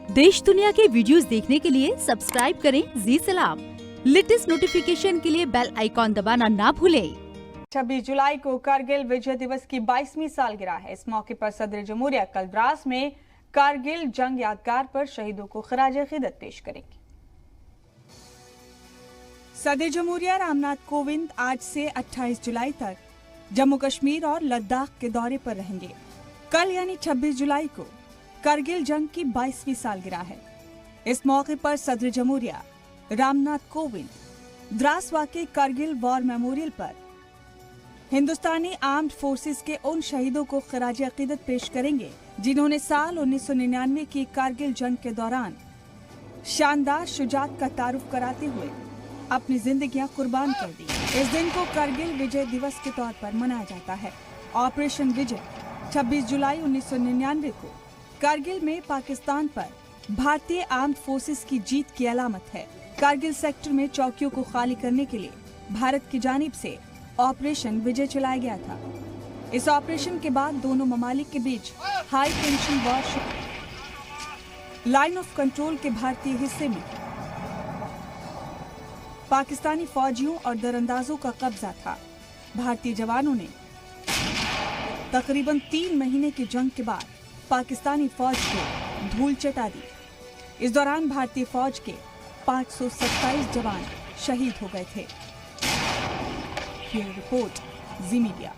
देश दुनिया के वीडियोस देखने के लिए सब्सक्राइब करें जी सलाम। लेटेस्ट नोटिफिकेशन के लिए बेल आइकॉन दबाना ना भूलें। 26 जुलाई को कारगिल विजय दिवस की 22वीं सालगिरह है। इस मौके पर सदर जमहूरिया कल द्रास में कारगिल जंग यादगार पर शहीदों को खराज अकीदत पेश करेंगे। सदर जमहूरिया रामनाथ कोविंद आज से 28 जुलाई तक जम्मू कश्मीर और लद्दाख के दौरे पर रहेंगे। कल यानी 26 जुलाई को कारगिल जंग की 22वीं सालगिरह है। इस मौके पर सदर जमहूरिया रामनाथ कोविंद द्रास वाक़े कारगिल वॉर मेमोरियल पर हिंदुस्तानी आर्म्ड फोर्सेस के उन शहीदों को खराज अकीदत पेश करेंगे जिन्होंने साल 1999 की कारगिल जंग के दौरान शानदार शुजाअत का तारुफ कराते हुए अपनी जिंदगियां कुर्बान कर दी। इस दिन को कारगिल विजय दिवस के तौर पर मनाया जाता है। ऑपरेशन विजय 26 जुलाई 1999 को कारगिल में पाकिस्तान पर भारतीय आर्म्ड फोर्सेस की जीत की अलामत है। कारगिल सेक्टर में चौकियों को खाली करने के लिए भारत की जानिब से ऑपरेशन विजय चलाया गया था। इस ऑपरेशन के बाद दोनों ममालिक के बीच high tension war line of control के भारतीय हिस्से में पाकिस्तानी फौजियों और दरअंदाजों का कब्जा था। भारतीय जवानों ने तकरीबन 3 महीने की जंग के बाद पाकिस्तानी फौज को धूल चटा दी। इस दौरान भारतीय फौज के 527 जवान शहीद हो गए थे। रिपोर्ट जी मीडिया।